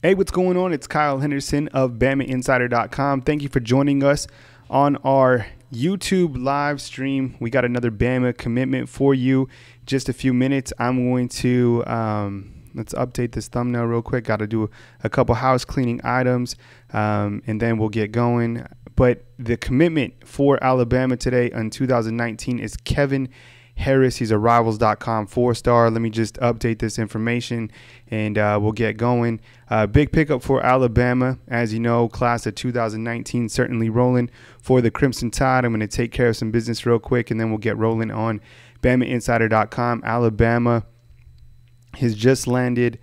Hey, what's going on? It's Kyle Henderson of BamaInsider.com. Thank you for joining us on our YouTube live stream. We got another Bama commitment for you. Just a few minutes. I'm going to let's update this thumbnail real quick. Got to do a couple house cleaning items, and then we'll get going. But the commitment for Alabama today in 2019 is Kevin Harris. He's a Rivals.com 4-star. Let me just update this information and we'll get going. Big pickup for Alabama. As you know, class of 2019 certainly rolling for the Crimson Tide. I'm going to take care of some business real quick and then we'll get rolling on BamaInsider.com. Alabama has just landed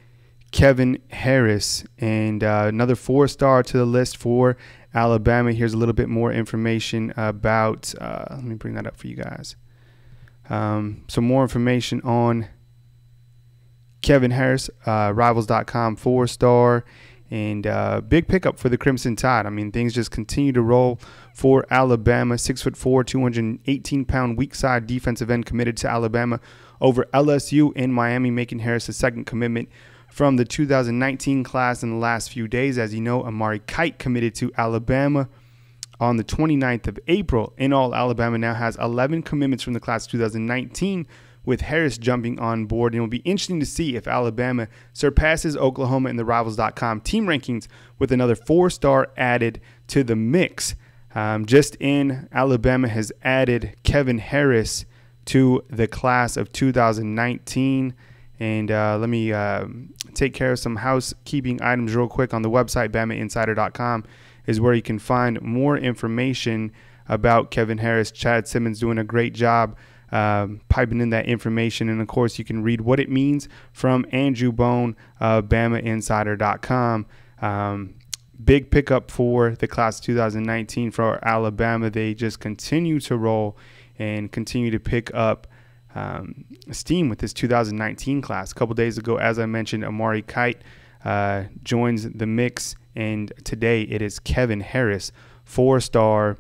Kevin Harris, and another 4-star to the list for Alabama. Here's a little bit more information about, let me bring that up for you guys. Some more information on Kevin Harris, Rivals.com 4-star, and big pickup for the Crimson Tide. I mean, things just continue to roll for Alabama. 6'4", 218-pound weak side defensive end committed to Alabama over LSU in Miami, making Harris the second commitment from the 2019 class in the last few days. As you know, Amari Kite committed to Alabama on the 29th of April. In all, Alabama now has 11 commitments from the class of 2019, with Harris jumping on board. And it will be interesting to see if Alabama surpasses Oklahoma in the Rivals.com team rankings with another 4-star added to the mix. Just in, Alabama has added Kevin Harris to the class of 2019. And let me take care of some housekeeping items real quick. On the website, BamaInsider.com, is where you can find more information about Kevin Harris. Chad Simmons doing a great job piping in that information. And, of course, you can read what it means from Andrew Bone of BamaInsider.com. Big pickup for the class of 2019 for Alabama. They just continue to roll and continue to pick up steam with this 2019 class. A couple days ago, as I mentioned, Amari Kite joins the mix, and today it is Kevin Harris, 4-star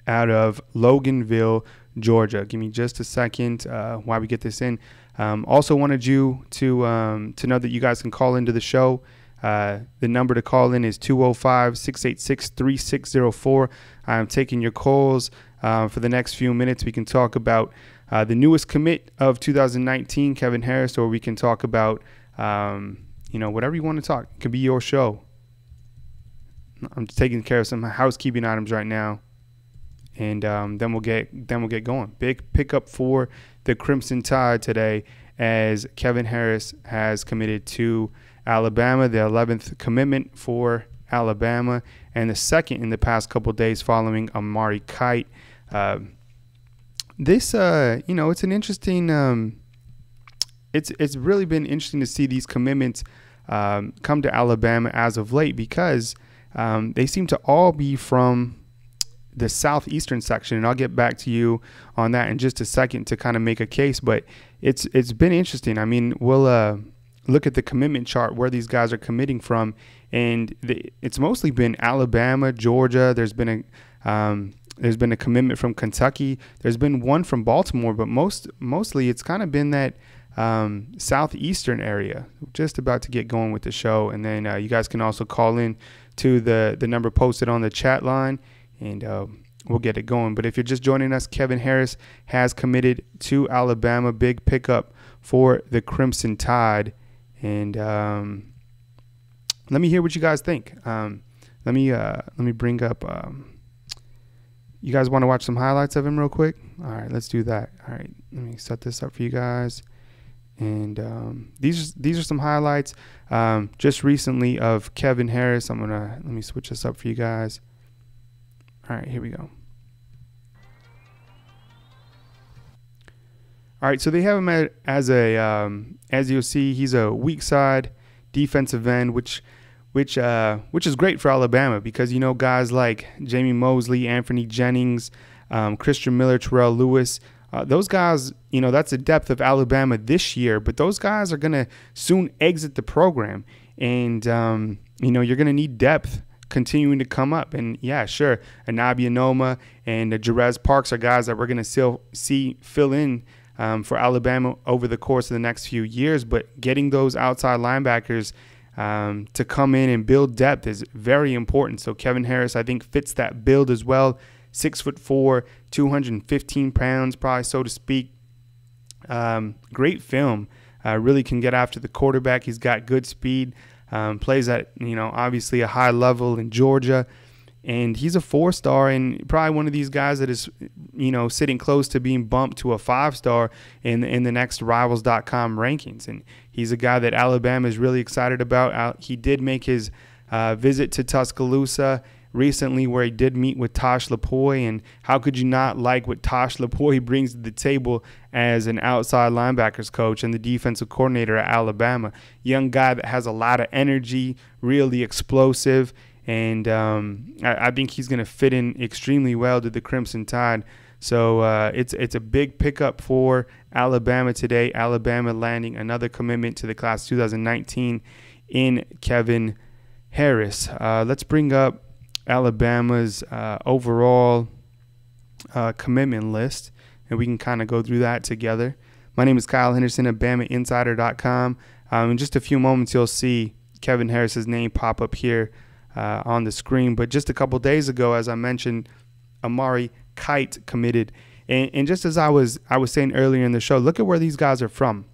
out of Loganville, Georgia. Give me just a second while we get this in. Also wanted you to know that you guys can call into the show. The number to call in is 205-686-3604. I'm taking your calls for the next few minutes. We can talk about the newest commit of 2019, Kevin Harris, or we can talk about whatever you want to talk. It could be your show. I'm taking care of some housekeeping items right now, and then we'll get going. Big pickup for the Crimson Tide today, as Kevin Harris has committed to Alabama, the 11th commitment for Alabama, and the second in the past couple days following Amari Kite. It's an interesting. It's really been interesting to see these commitments come to Alabama as of late, because they seem to all be from the southeastern section, and I'll get back to you on that in just a second to kind of make a case. But it's been interesting. I mean, we'll look at the commitment chart where these guys are committing from, and it's mostly been Alabama, Georgia. There's been a commitment from Kentucky. There's been one from Baltimore, but mostly it's kind of been that southeastern area. Just about to get going with the show, and then you guys can also call in to the number posted on the chat line, and we'll get it going. But if you're just joining us, Kevin Harris has committed to Alabama. Big pickup for the Crimson Tide, and let me hear what you guys think. Let me bring up. You guys want to watch some highlights of him real quick? All right, let's do that. All right, let me set this up for you guys. And these are some highlights just recently of Kevin Harris. Let me switch this up for you guys. All right, here we go. All right, so they have him as you'll see, he's a weak side defensive end, which is great for Alabama, because guys like Jamie Mosley, Anthony Jennings, Christian Miller, Terrell Lewis, those guys, that's the depth of Alabama this year. But those guys are gonna soon exit the program, and you're gonna need depth continuing to come up. And yeah, sure, Anabi Anoma and Jerez Parks are guys that we're gonna still see fill in for Alabama over the course of the next few years. But getting those outside linebackers to come in and build depth is very important. So Kevin Harris, I think, fits that build as well. 6'4", 215 pounds, probably, so to speak. Great film. Really can get after the quarterback. He's got good speed. Plays at, obviously a high level in Georgia. And he's a 4-star and probably one of these guys that is, sitting close to being bumped to a 5-star in the next Rivals.com rankings. And he's a guy that Alabama is really excited about. He did make his visit to Tuscaloosa recently, where he did meet with Tosh Lupoi. And how could you not like what Tosh Lupoi brings to the table as an outside linebackers coach and the defensive coordinator at Alabama? Young guy that has a lot of energy, really explosive. And I think he's going to fit in extremely well to the Crimson Tide. So it's a big pickup for Alabama today. Alabama landing another commitment to the class 2019 in Kevin Harris. Let's bring up Alabama's overall commitment list, and we can kind of go through that together. My name is Kyle Henderson of BamaInsider.com. In just a few moments, you'll see Kevin Harris's name pop up here on the screen. But just a couple days ago, as I mentioned, Amari Kite committed. And just as I was saying earlier in the show, look at where these guys are from.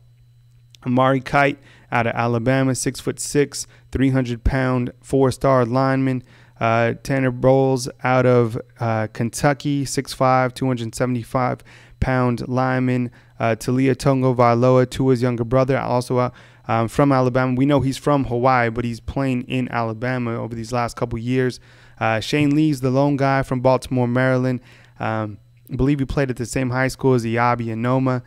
Amari Kite out of Alabama, 6'6", 300-pound, 4-star lineman. Tanner Bowles out of Kentucky, 6'5", 275-pound lineman. Talia Tongo Vailoa, Tua's younger brother, also from Alabama. We know he's from Hawaii, but he's playing in Alabama over these last couple years. Shane Lee's the lone guy from Baltimore, Maryland. I believe he played at the same high school as Iabi Anoma.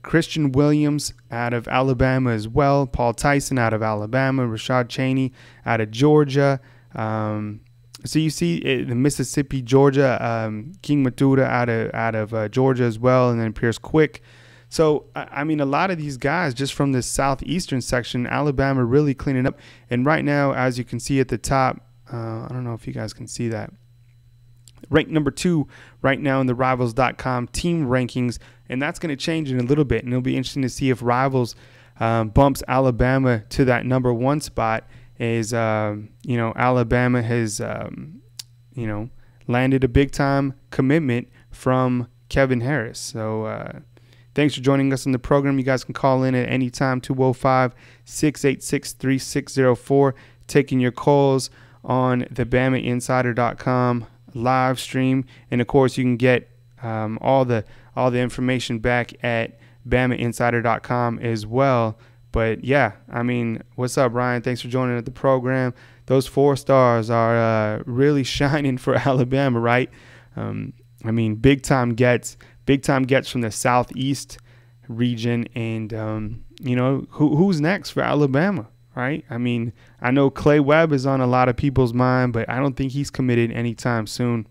Christian Williams out of Alabama as well. Paul Tyson out of Alabama. Rashad Cheney out of Georgia. So you see the Mississippi, Georgia, King Matuda out of Georgia as well, and then Pierce Quick. So, I mean, a lot of these guys just from the southeastern section, Alabama really cleaning up. And right now, as you can see at the top, I don't know if you guys can see that, ranked number 2 right now in the Rivals.com team rankings, and that's going to change in a little bit. And it'll be interesting to see if Rivals bumps Alabama to that number 1 spot. Is Alabama has landed a big time commitment from Kevin Harris. So thanks for joining us on the program. You guys can call in at any time, 205-686-3604, taking your calls on the BamaInsider.com live stream. And of course, you can get all the information back at BamaInsider.com as well. But yeah, I mean, what's up, Ryan? Thanks for joining the program. Those 4 stars are really shining for Alabama, right? I mean, big time gets from the southeast region, and who's next for Alabama, right? I mean, I know Clay Webb is on a lot of people's mind, but I don't think he's committed anytime soon.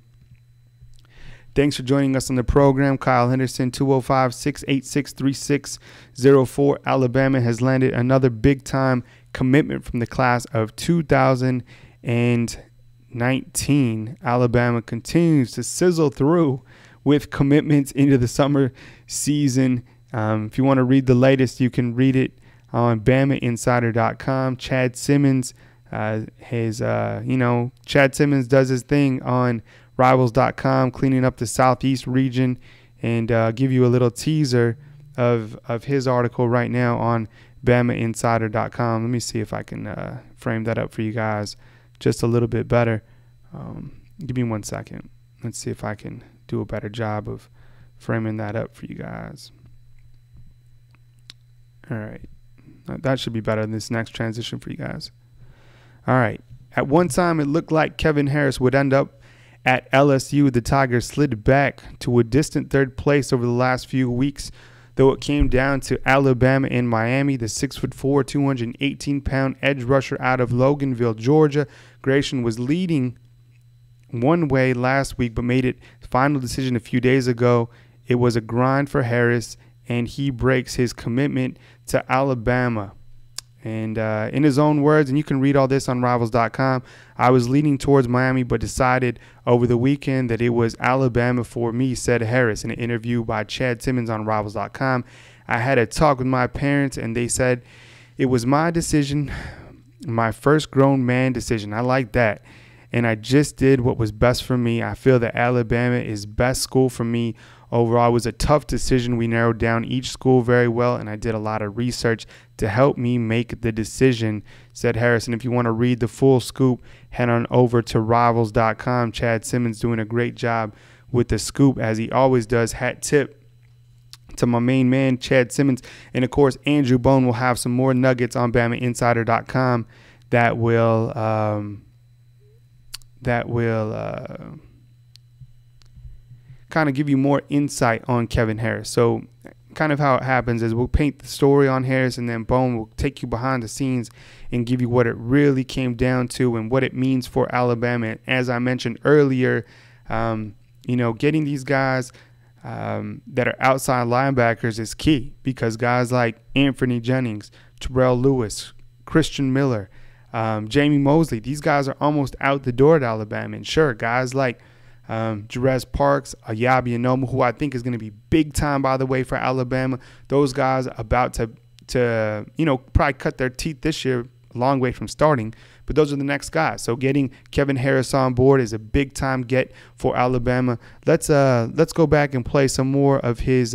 Thanks for joining us on the program. Kyle Henderson, 205-686-3604. Alabama has landed another big-time commitment from the class of 2019. Alabama continues to sizzle through with commitments into the summer season. If you want to read the latest, you can read it on BamaInsider.com. Chad Simmons, Chad Simmons does his thing on Rivals.com, cleaning up the southeast region, and give you a little teaser of his article right now on BamaInsider.com. Let me see if I can frame that up for you guys just a little bit better. Give me 1 second. Let's see if I can do a better job of framing that up for you guys. All right. That should be better than this next transition for you guys. All right. At one time, it looked like Kevin Harris would end up at LSU. The Tigers slid back to a distant 3rd place over the last few weeks, though it came down to Alabama and Miami. The 6'4", 218-pound edge rusher out of Loganville, Georgia. Grayson was leading one way last week, but made it final decision a few days ago. It was a grind for Harris, and he breaks his commitment to Alabama. And in his own words, and you can read all this on Rivals.com, I was leaning towards Miami, but decided over the weekend that it was Alabama for me, said Harris in an interview by Chad Simmons on Rivals.com. I had a talk with my parents, and they said it was my decision. my first grown man decision. I like that. And I just did what was best for me. I feel that Alabama is best school for me overall. It was a tough decision. We narrowed down each school very well, and I did a lot of research to help me make the decision, said Harris. And if you want to read the full scoop, head on over to Rivals.com. Chad Simmons doing a great job with the scoop, as he always does. Hat tip to my main man, Chad Simmons. And, of course, Andrew Bone will have some more nuggets on BamaInsider.com that will kind of give you more insight on Kevin Harris. So kind of how it happens is we'll paint the story on Harris, and then Bone will take you behind the scenes and give you what it really came down to and what it means for Alabama. And as I mentioned earlier, getting these guys that are outside linebackers is key, because guys like Anthony Jennings, Terrell Lewis, Christian Miller, Jamie Mosley, these guys are almost out the door at Alabama. And sure, guys like Jerez Parks, Ayabi Anoma, who I think is going to be big time, by the way, for Alabama. Those guys about to probably cut their teeth this year, a long way from starting. But those are the next guys. So getting Kevin Harris on board is a big time get for Alabama. Let's go back and play some more of his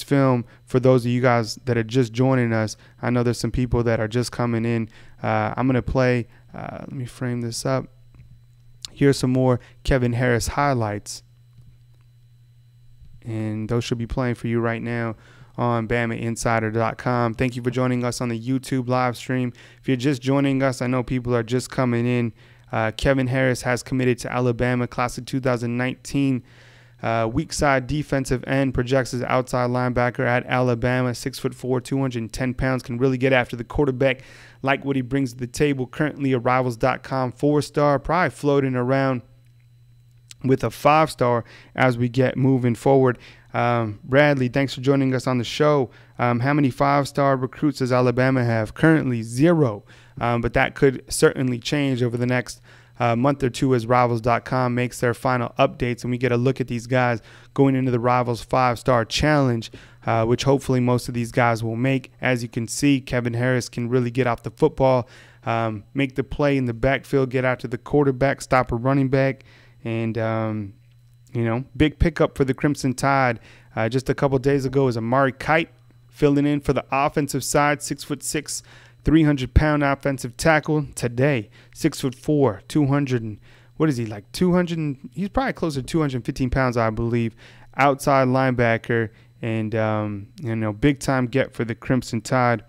film for those of you guys that are just joining us. I know there's some people that are just coming in. I'm going to play, let me frame this up. Here's some more Kevin Harris highlights. And those should be playing for you right now on BamaInsider.com. Thank you for joining us on the YouTube live stream. If you're just joining us, I know people are just coming in. Kevin Harris has committed to Alabama, class of 2019. Weak side defensive end, projects as outside linebacker at Alabama, 6'4", 210 pounds, can really get after the quarterback. Like what he brings to the table. Currently a Rivals.com 4-star, probably floating around with a 5-star as we get moving forward. Bradley, thanks for joining us on the show. How many 5-star recruits does Alabama have? Currently 0, but that could certainly change over the next month or two as Rivals.com makes their final updates and we get a look at these guys going into the Rivals 5-star challenge, which hopefully most of these guys will make. As you can see, Kevin Harris can really get off the football, make the play in the backfield, get out to the quarterback, stop a running back, and big pickup for the Crimson Tide. Just a couple days ago is Amari Kite filling in for the offensive side, 6'6", 300-pound offensive tackle. Today, 6'4", 200. What is he, like 200? He's probably closer to 215 pounds, I believe. Outside linebacker, and big time get for the Crimson Tide.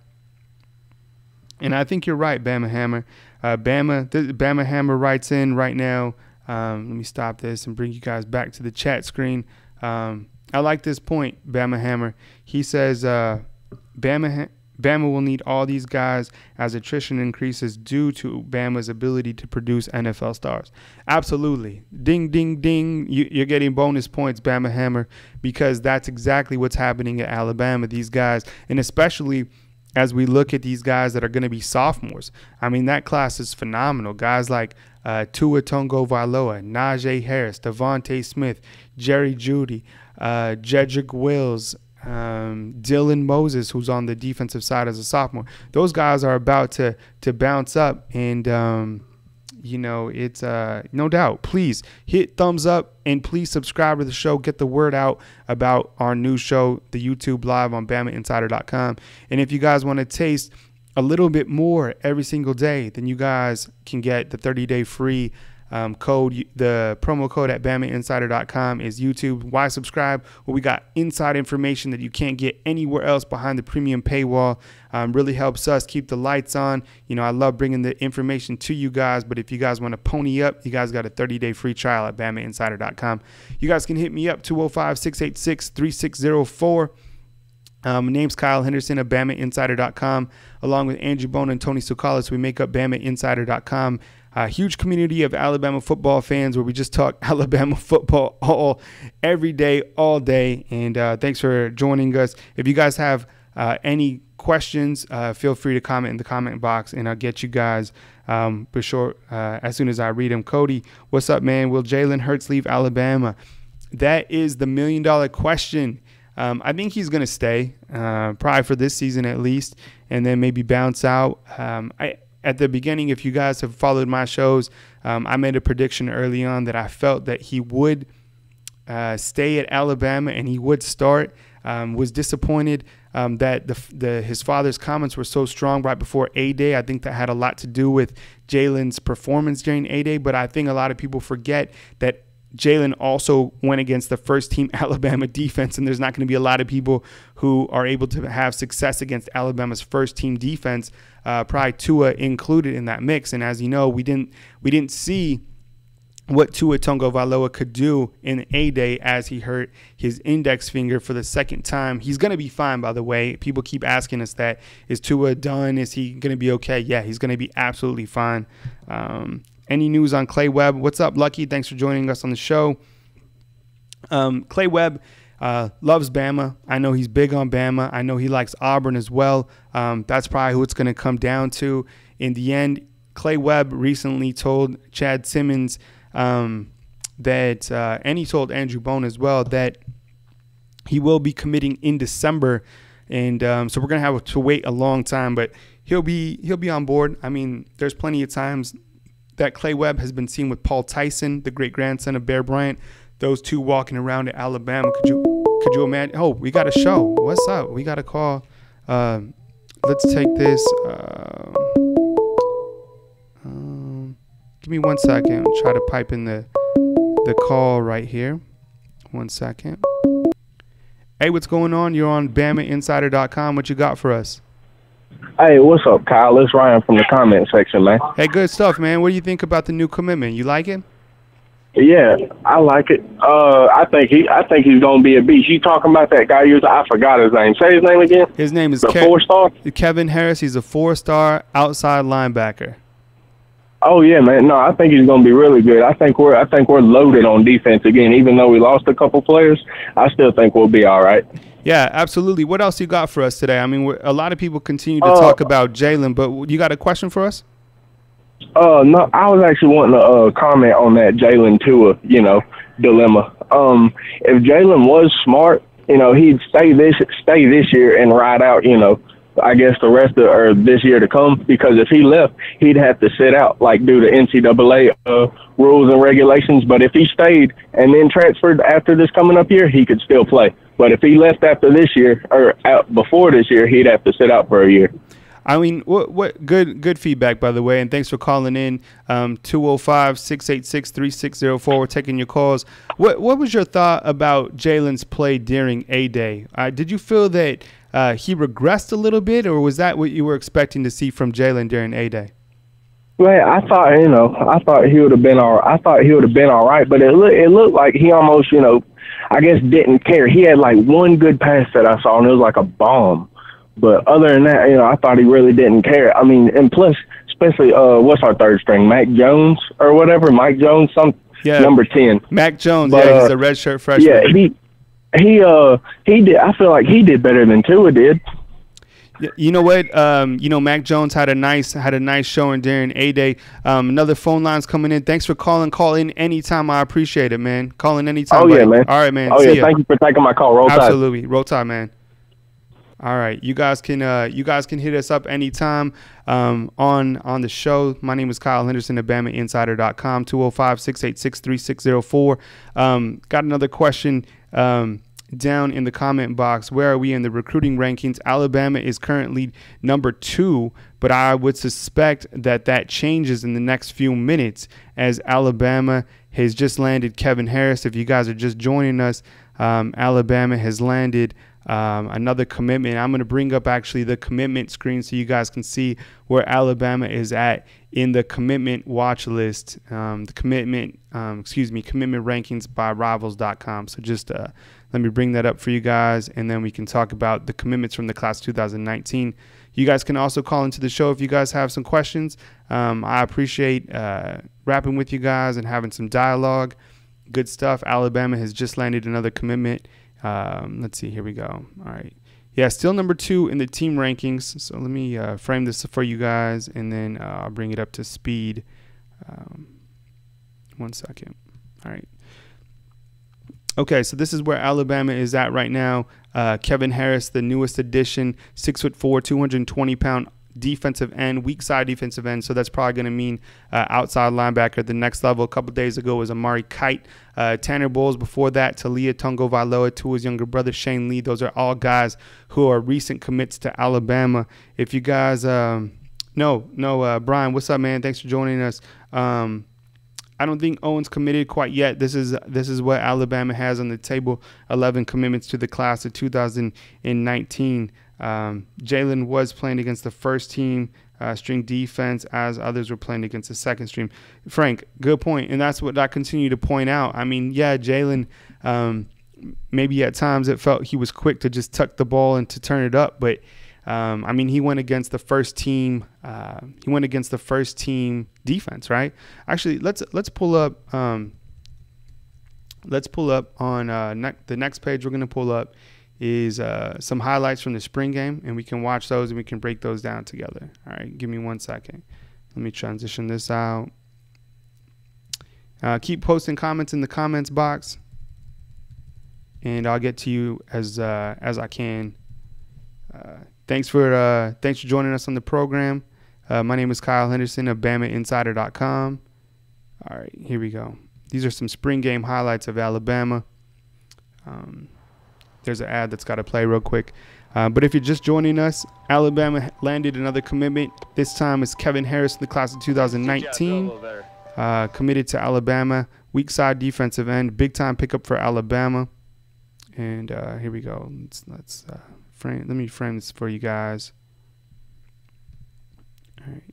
And I think you're right, Bama Hammer. Bama Hammer writes in right now. Let me stop this and bring you guys back to the chat screen. I like this point, Bama Hammer. He says Bama will need all these guys as attrition increases due to Bama's ability to produce NFL stars. Absolutely. Ding, ding, ding. You're getting bonus points, Bama Hammer, because that's exactly what's happening at Alabama. These guys, and especially as we look at these guys that are going to be sophomores. I mean, that class is phenomenal. Guys like Tua Tagovailoa, Najee Harris, Devontae Smith, Jerry Jeudy, Jedrick Wills, Dylan Moses, who's on the defensive side as a sophomore. Those guys are about to bounce up, and it's no doubt. Please hit thumbs up and please subscribe to the show. Get the word out about our new show, the YouTube live on BamaInsider.com. And if you guys want to taste a little bit more every single day, then you guys can get the 30-day free code. The promo code at BamaInsider.com is YouTube. Why subscribe? Well, we got inside information that you can't get anywhere else behind the premium paywall. Really helps us keep the lights on. I love bringing the information to you guys, but if you guys want to pony up, you guys got a 30-day free trial at BamaInsider.com. You guys can hit me up, 205-686-3604. My name's Kyle Henderson of BamaInsider.com. Along with Andrew Bone and Tony Sukalis, we make up BamaInsider.com. A huge community of Alabama football fans where we just talk Alabama football every day, all day. And thanks for joining us. If you guys have any questions, feel free to comment in the comment box, and I'll get you guys for sure as soon as I read them. Cody, what's up, man? Will Jalen Hurts leave Alabama? That is the million-dollar question. I think he's going to stay, probably for this season at least, and then maybe bounce out. At the beginning, if you guys have followed my shows, I made a prediction early on that I felt that he would stay at Alabama and he would start. Was disappointed that his father's comments were so strong right before A-Day. I think that had a lot to do with Jalen's performance during A-Day, but I think a lot of people forget that Jalen also went against the first-team Alabama defense, and there's not going to be a lot of people who are able to have success against Alabama's first-team defense, probably Tua included in that mix. And as you know, we didn't see what Tua Tagovailoa could do in A-Day as he hurt his index finger for the second time. He's going to be fine, by the way. People keep asking us that. Is Tua done? Is he going to be okay? Yeah, he's going to be absolutely fine. Any news on Clay Webb? What's up, Lucky? Thanks for joining us on the show. Clay Webb loves Bama. I know he's big on Bama. I know he likes Auburn as well. That's probably who it's going to come down to in the end. Clay Webb recently told Chad Simmons that and he told Andrew Bone as well that he will be committing in December, and so we're gonna have to wait a long time, but he'll be on board. I mean, there's plenty of times that Clay Webb has been seen with Paul Tyson, the great grandson of Bear Bryant, those two walking around at Alabama. Could you imagine? Oh, we got a show. What's up? We got a call. Let's take this. Give me 1 second. I'll try to pipe in the call right here. 1 second. Hey, what's going on? You're on BamaInsider.com. What you got for us? Hey, what's up, Kyle? It's Ryan from the comment section, man. Hey, good stuff, man. What do you think about the new commitment? You like it? Yeah, I like it. I think he's gonna be a beast. You talking about that guy? I forgot his name. Say his name again. His name is 4-star. Kevin Harris. He's a 4-star outside linebacker. Oh yeah, man. No, I think he's going to be really good. I think we're loaded on defense again. Even though we lost a couple players, I still think we'll be all right. Yeah, absolutely. What else you got for us today? I mean, a lot of people continue to talk about Jalen, but you got a question for us? No, I was actually wanting to comment on that Jalen Tua, dilemma. If Jalen was smart, he'd stay this year and ride out, I guess the rest of this year to come, because if he left, he'd have to sit out, like due to NCAA rules and regulations. But if he stayed and then transferred after this coming up year, he could still play. But if he left after this year or before this year, he'd have to sit out for a year. I mean, what good feedback, by the way, and thanks for calling in. 205-686-3604. We're taking your calls. What was your thought about Jalen's play during A-Day? Did you feel that he regressed a little bit, or was that what you were expecting to see from Jalen during A-Day? Man, I thought he would have been all right. I thought he would have been all right, but it looked like he almost, I guess didn't care. He had like one good pass that I saw, and it was like a bomb. But other than that, I thought he really didn't care. I mean, and plus, especially what's our third string, Mac Jones or whatever, Mike Jones, number 10. Mac Jones, he's a redshirt freshman. Yeah, he did. I feel like he did better than Tua did. You know what? Mac Jones had a nice showing during A-Day. Another phone line's coming in. Thanks for calling. Call in anytime. I appreciate it, man. Call in anytime. Oh yeah, buddy. man. All right, man. Oh See yeah. ya. Thank you for taking my call. Roll Tide. Absolutely. Roll Tide, man. All right, you guys can hit us up anytime on the show. My name is Kyle Henderson at BamaInsider.com. 205-686-3604. Got another question down in the comment box. Where are we in the recruiting rankings? Alabama is currently number 2, but I would suspect that changes in the next few minutes as Alabama has just landed Kevin Harris. If you guys are just joining us, Alabama has landed another commitment. I'm going to bring up actually the commitment screen so you guys can see where Alabama is at in the commitment watch list, the commitment rankings by Rivals.com. So just let me bring that up for you guys, and then we can talk about the commitments from the class 2019. You guys can also call into the show if you guys have some questions. I appreciate rapping with you guys and having some dialogue. Good stuff. Alabama has just landed another commitment. Let's see. Here we go. All right. Yeah, still number 2 in the team rankings. So let me frame this for you guys, and then I'll bring it up to speed. 1 second. All right. Okay, so this is where Alabama is at right now. Kevin Harris, the newest addition, 6'4", 220-pound defensive end, weak side defensive end. So that's probably going to mean outside linebacker at the next level. A couple days ago was Amari Kite, Tanner Bowles. Before that, Talia Tongo-Vailoa, Tua's younger brother, Shane Lee. Those are all guys who are recent commits to Alabama. If you guys Brian, what's up, man? Thanks for joining us. I don't think Owen's committed quite yet. This is what Alabama has on the table, 11 commitments to the class of 2019. Jalen was playing against the first team string defense as others were playing against the second string. Frank, good point, and that's what I continue to point out. I mean, yeah, Jalen, maybe at times it felt he was quick to just tuck the ball and to turn it up, but I mean, he went against the first team. He went against the first team defense, right? Actually, let's pull up. Let's pull up on the next page. We're gonna pull up is some highlights from the spring game, and we can watch those and we can break those down together. All right, give me 1 second. Let me transition this out. Keep posting comments in the comments box, and I'll get to you as I can. Thanks for joining us on the program. My name is Kyle Henderson of BamaInsider.com. All right, here we go. These are some spring game highlights of Alabama. There's an ad that's got to play real quick. But if you're just joining us, Alabama landed another commitment. This time it's Kevin Harris in the class of 2019. Committed to Alabama. Weak side defensive end. Big time pickup for Alabama. And here we go. Let's let me frame this for you guys. All right.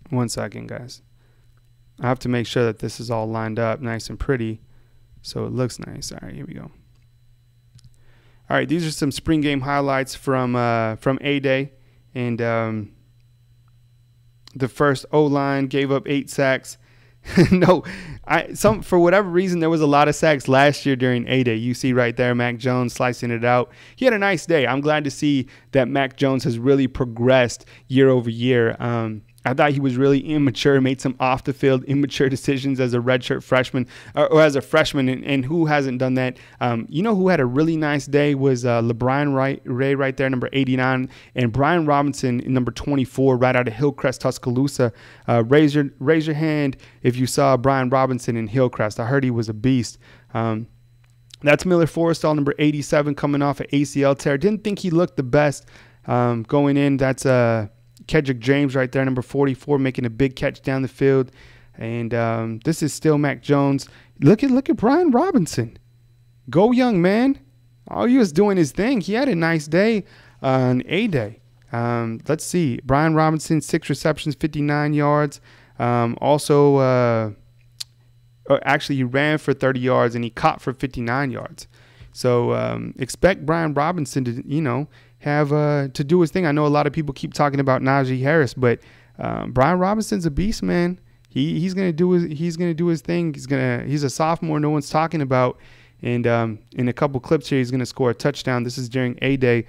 1 second, guys. I have to make sure that this is all lined up nice and pretty so it looks nice. All right, here we go. All right, these are some spring game highlights from A-Day. And the first O-line gave up 8 sacks. For whatever reason, there was a lot of sacks last year during A-Day. You see right there, Mac Jones slicing it out. He had a nice day. I'm glad to see that Mac Jones has really progressed year over year. I thought he was really immature, made some off-the-field immature decisions as a redshirt freshman or as a freshman, and who hasn't done that? You know who had a really nice day was LeBron Ray right there, number 89, and Brian Robinson, number 24, right out of Hillcrest, Tuscaloosa. Raise your hand if you saw Brian Robinson in Hillcrest. I heard he was a beast. That's Miller Forrestall, number 87, coming off an ACL tear. Didn't think he looked the best going in. That's Kedrick James right there, number 44, making a big catch down the field. And this is still Mac Jones. Look at Brian Robinson. Go young man. All he was doing his thing. He had a nice day on A-Day. Let's see. Brian Robinson, 6 receptions, 59 yards. Actually, he ran for 30 yards and he caught for 59 yards. So expect Brian Robinson to, have to do his thing. I know a lot of people keep talking about Najee Harris, but Brian Robinson's a beast, man. He's gonna do his thing. He's a sophomore. No one's talking about, and in a couple clips here, he's gonna score a touchdown. This is during A-Day.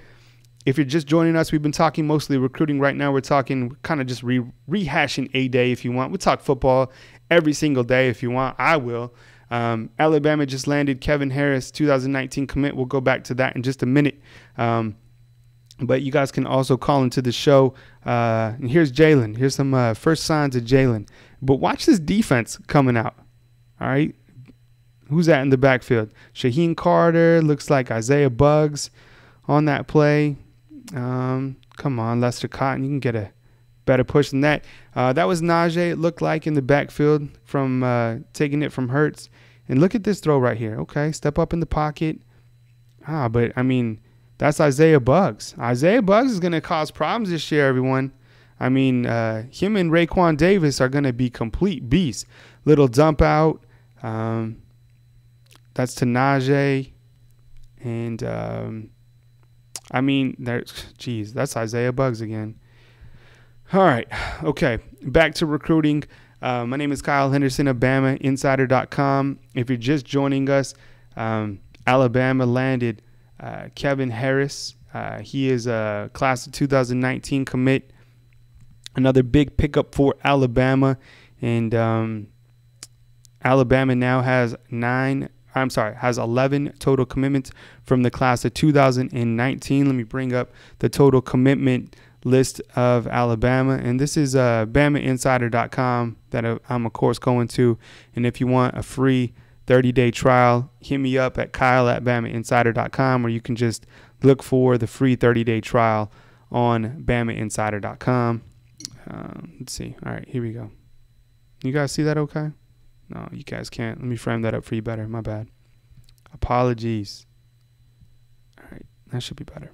If you're just joining us, we've been talking mostly recruiting. Right now, we're talking kind of just rehashing A-Day if you want. We'll talk football every single day if you want. I will. Alabama just landed Kevin Harris, 2019 commit. We'll go back to that in just a minute. But you guys can also call into the show. And here's Jalen. Here's some first signs of Jalen. But watch this defense coming out. All right. Who's that in the backfield? Shaheen Carter. Looks like Isaiah Buggs on that play. Come on, Lester Cotton. You can get a better push than that. That was Najee, it looked like, in the backfield from taking it from Hurts. And look at this throw right here. Okay, step up in the pocket. But, I mean, that's Isaiah Buggs. Isaiah Buggs is going to cause problems this year, everyone. I mean, him and Raekwon Davis are going to be complete beasts. Little dump out. That's to Najee. And, I mean, that's Isaiah Buggs again. All right. Okay. Back to recruiting. My name is Kyle Henderson of BamaInsider.com. If you're just joining us, Alabama landed Kevin Harris. He is a class of 2019 commit. Another big pickup for Alabama. And Alabama now has 11 total commitments from the class of 2019. Let me bring up the total commitment list of Alabama. And this is BamaInsider.com that I'm, of course, going to. And if you want a free 30-day trial, hit me up at Kyle@BamaInsider.com, or you can just look for the free 30-day trial on BamaInsider.com. Let's see. All right, here we go. You guys see that okay? No, you guys can't. Let me frame that up for you better. My bad. Apologies. All right, that should be better.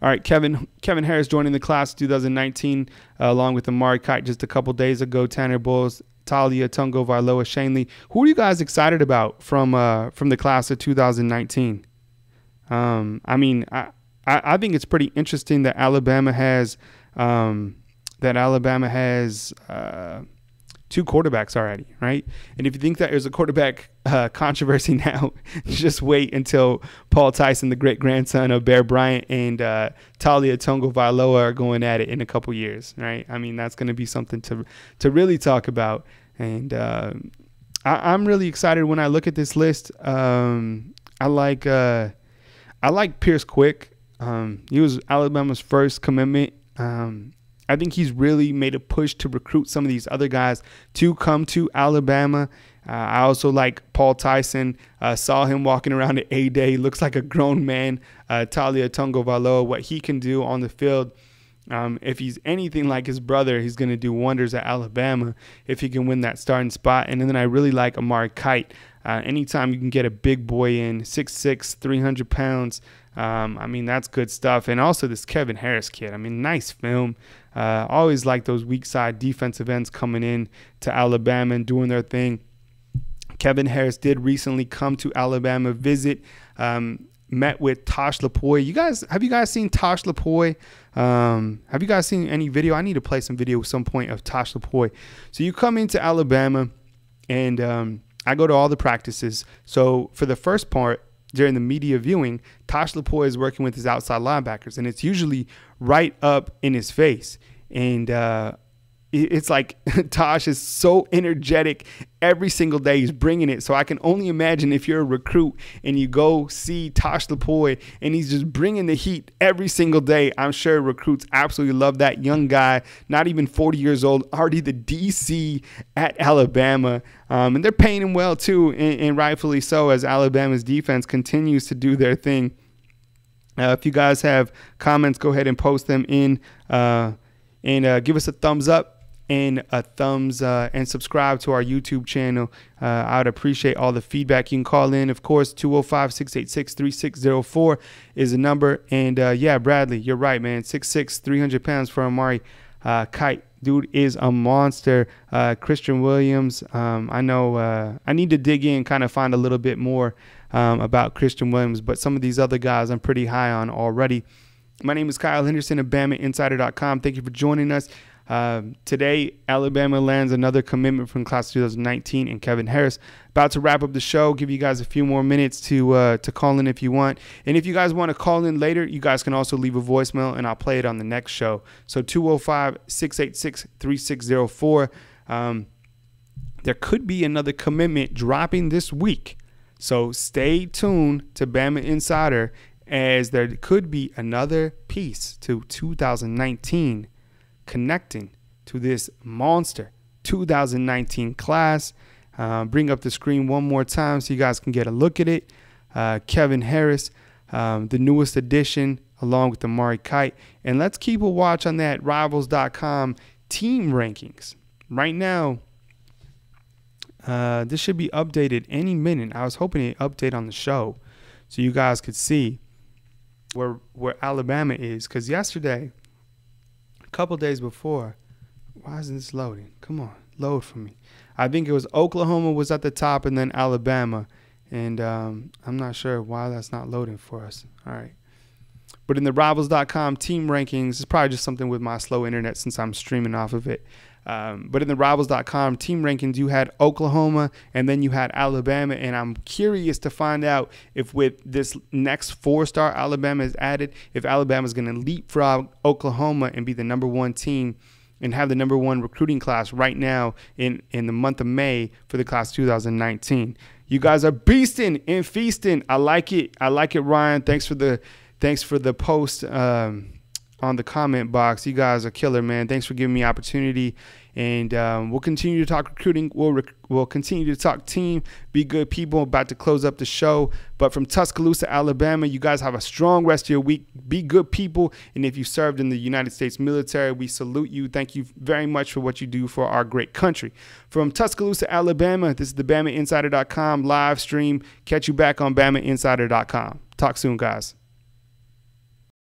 All right, Kevin Harris joining the class of 2019 along with Amari Kite just a couple days ago. Tanner Bowles, Talia Tungo-Vailoa, Shane Lee. Who are you guys excited about from the class of 2019? I mean, I think it's pretty interesting that Alabama has two quarterbacks already, right? And if you think that there's a quarterback controversy now, just wait until Paul Tyson, the great-grandson of Bear Bryant, and Talia Tungo-Vailoa are going at it in a couple years, right? I mean, that's going to be something to really talk about. And I'm really excited when I look at this list. I like Pierce Quick. He was Alabama's first commitment. I think he's really made a push to recruit some of these other guys to come to Alabama. I also like Paul Tyson. Saw him walking around at A-Day. Looks like a grown man. Talia Tungo-Vailoa, what he can do on the field. If he's anything like his brother, he's going to do wonders at Alabama if he can win that starting spot. And then I really like Amari Kite. Anytime you can get a big boy in, 6'6", 300 pounds, I mean, that's good stuff. And also this Kevin Harris kid. I mean, nice film. Always like those weak side defensive ends coming in to Alabama and doing their thing. Kevin Harris did recently come to Alabama, visit, met with Tosh Lupoi. Have you guys seen Tosh Lupoi? Have you guys seen any video? I need to play some video at some point of Tosh Lupoi. So you come into Alabama, and I go to all the practices. So for the first part, during the media viewing, Tosh Lupoi is working with his outside linebackers, and it's usually right up in his face. And it's like Tosh is so energetic every single day. He's bringing it. So I can only imagine if you're a recruit and you go see Tosh Lupoi and he's just bringing the heat every single day. I'm sure recruits absolutely love that young guy, not even 40 years old, already the DC at Alabama. And they're paying him well, too, and rightfully so, as Alabama's defense continues to do their thing. If you guys have comments, go ahead and post them in and give us a thumbs up and a thumbs and subscribe to our YouTube channel. I would appreciate all the feedback. You can call in, of course. 205-686-3604 is the number. And yeah, Bradley, you're right, man. 6'6", 300 pounds for Amari Kite. Dude is a monster. Christian Williams, I know I need to dig in and kind of find a little bit more about Christian Williams, but some of these other guys I'm pretty high on already. My name is Kyle Henderson of BamaInsider.com. Thank you for joining us. Today, Alabama lands another commitment from class 2019 and Kevin Harris. About to wrap up the show. Give you guys a few more minutes to call in if you want. And if you guys want to call in later, you guys can also leave a voicemail and I'll play it on the next show. So 205-686-3604. There could be another commitment dropping this week. So stay tuned to Bama Insider, as there could be another piece to 2019 connecting to this monster 2019 class. Bring up the screen one more time so you guys can get a look at it. Kevin Harris, the newest addition, along with Amari Kite. And let's keep a watch on that Rivals.com team rankings. Right now, this should be updated any minute. I was hoping to update on the show so you guys could see where Alabama is, because yesterday, a couple days before, why isn't this loading? Come on, load for me. I think it was Oklahoma was at the top and then Alabama, and I'm not sure why that's not loading for us. All right. But in the Rivals.com team rankings, it's probably just something with my slow internet since I'm streaming off of it. But in the Rivals.com team rankings, you had Oklahoma and then you had Alabama. And I'm curious to find out if with this next 4-star Alabama is added, if Alabama is going to leapfrog Oklahoma and be the #1 team and have the #1 recruiting class right now in the month of May for the class 2019. You guys are beasting and feasting. I like it. I like it, Ryan. Thanks for the post on the comment box. You guys are killer, man. Thanks for giving me opportunity. And we'll continue to talk recruiting. We'll continue to talk team. Be good people. About to close up the show. But from Tuscaloosa, Alabama, you guys have a strong rest of your week. Be good people. And if you served in the United States military, we salute you. Thank you very much for what you do for our great country. From Tuscaloosa, Alabama, this is the BamaInsider.com live stream. Catch you back on BamaInsider.com. Talk soon, guys.